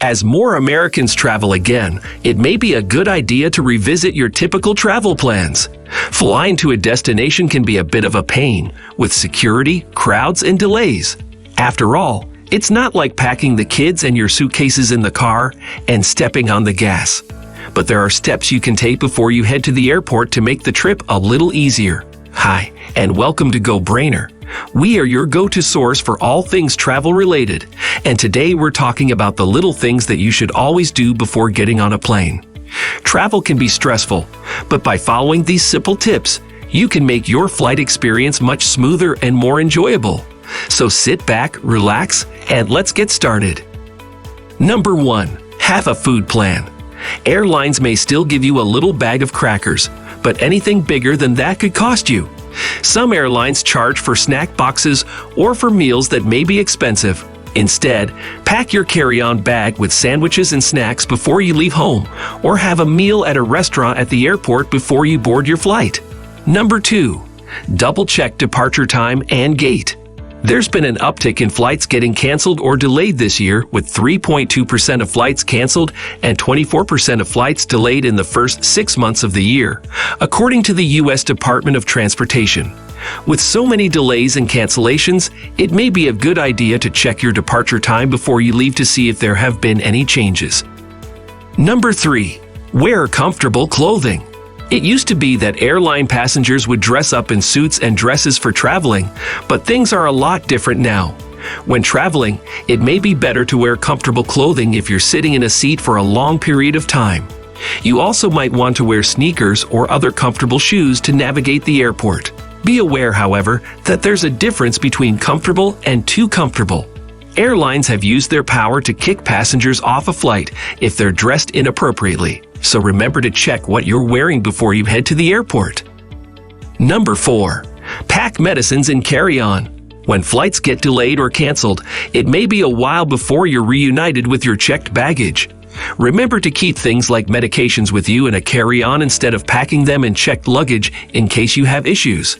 As more Americans travel again, it may be a good idea to revisit your typical travel plans. Flying to a destination can be a bit of a pain, with security, crowds, and delays. After all, it's not like packing the kids and your suitcases in the car and stepping on the gas. But there are steps you can take before you head to the airport to make the trip a little easier. Hi, and welcome to Go Brainer. We are your go-to source for all things travel-related, and today we're talking about the little things that you should always do before getting on a plane. Travel can be stressful, but by following these simple tips, you can make your flight experience much smoother and more enjoyable. So sit back, relax, and let's get started. Number 1. Have a food plan. Airlines may still give you a little bag of crackers, but anything bigger than that could cost you. Some airlines charge for snack boxes or for meals that may be expensive. Instead, pack your carry-on bag with sandwiches and snacks before you leave home, or have a meal at a restaurant at the airport before you board your flight. Number 2. Double-check departure time and gate. There's been an uptick in flights getting canceled or delayed this year, with 3.2% of flights canceled and 24% of flights delayed in the first 6 months of the year, according to the U.S. Department of Transportation. With so many delays and cancellations, it may be a good idea to check your departure time before you leave to see if there have been any changes. Number 3. Wear comfortable clothing. It used to be that airline passengers would dress up in suits and dresses for traveling, but things are a lot different now. When traveling, it may be better to wear comfortable clothing if you're sitting in a seat for a long period of time. You also might want to wear sneakers or other comfortable shoes to navigate the airport. Be aware, however, that there's a difference between comfortable and too comfortable. Airlines have used their power to kick passengers off a flight if they're dressed inappropriately, so remember to check what you're wearing before you head to the airport. Number 4. Pack medicines and carry-on. When flights get delayed or canceled, it may be a while before you're reunited with your checked baggage. Remember to keep things like medications with you in a carry-on instead of packing them in checked luggage in case you have issues.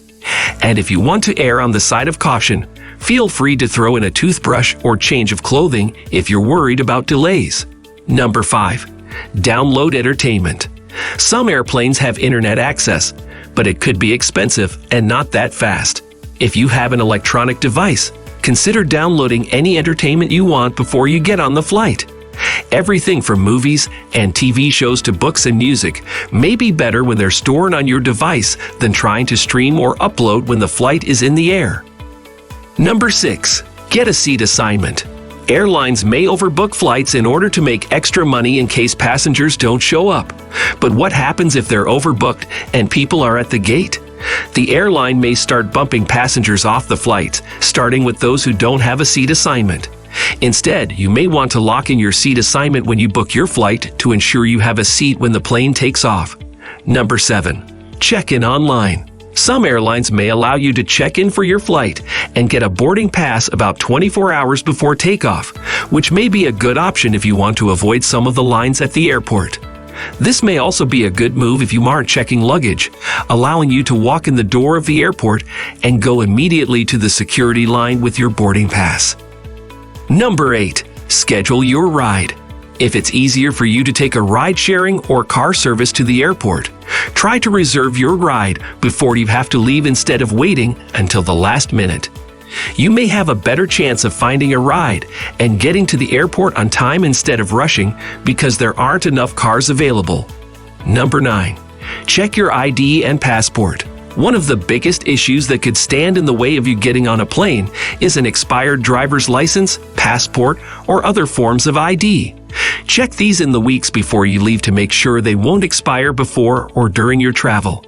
And if you want to err on the side of caution, feel free to throw in a toothbrush or change of clothing if you're worried about delays. Number 5. Download entertainment. Some airplanes have internet access, but it could be expensive and not that fast. If you have an electronic device, consider downloading any entertainment you want before you get on the flight. Everything from movies and TV shows to books and music may be better when they're stored on your device than trying to stream or upload when the flight is in the air. Number 6. Get a seat assignment. Airlines may overbook flights in order to make extra money in case passengers don't show up. But what happens if they're overbooked and people are at the gate? The airline may start bumping passengers off the flight, starting with those who don't have a seat assignment. Instead, you may want to lock in your seat assignment when you book your flight to ensure you have a seat when the plane takes off. Number 7. Check in online. Some airlines may allow you to check in for your flight and get a boarding pass about 24 hours before takeoff, which may be a good option if you want to avoid some of the lines at the airport. This may also be a good move if you aren't checking luggage, allowing you to walk in the door of the airport and go immediately to the security line with your boarding pass. Number 8. Schedule your ride. If it's easier for you to take a ride-sharing or car service to the airport, try to reserve your ride before you have to leave instead of waiting until the last minute. You may have a better chance of finding a ride and getting to the airport on time instead of rushing because there aren't enough cars available. Number 9. Check your ID and passport. One of the biggest issues that could stand in the way of you getting on a plane is an expired driver's license, passport, or other forms of ID. Check these in the weeks before you leave to make sure they won't expire before or during your travel.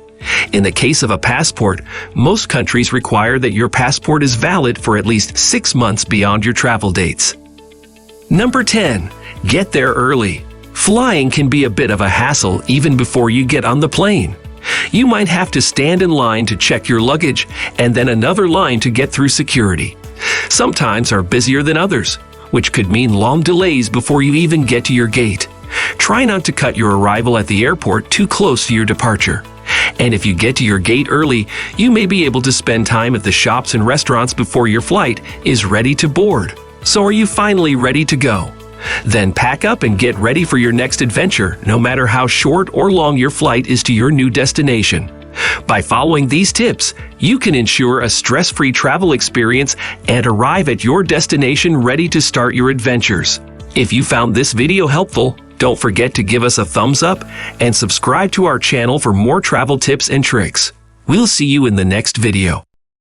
In the case of a passport, most countries require that your passport is valid for at least 6 months beyond your travel dates. Number 10. Get there early. Flying can be a bit of a hassle even before you get on the plane. You might have to stand in line to check your luggage and then another line to get through security. Some times are busier than others, which could mean long delays before you even get to your gate. Try not to cut your arrival at the airport too close to your departure. And if you get to your gate early, you may be able to spend time at the shops and restaurants before your flight is ready to board. So are you finally ready to go? Then pack up and get ready for your next adventure, no matter how short or long your flight is to your new destination. By following these tips, you can ensure a stress-free travel experience and arrive at your destination ready to start your adventures. If you found this video helpful, don't forget to give us a thumbs up and subscribe to our channel for more travel tips and tricks. We'll see you in the next video.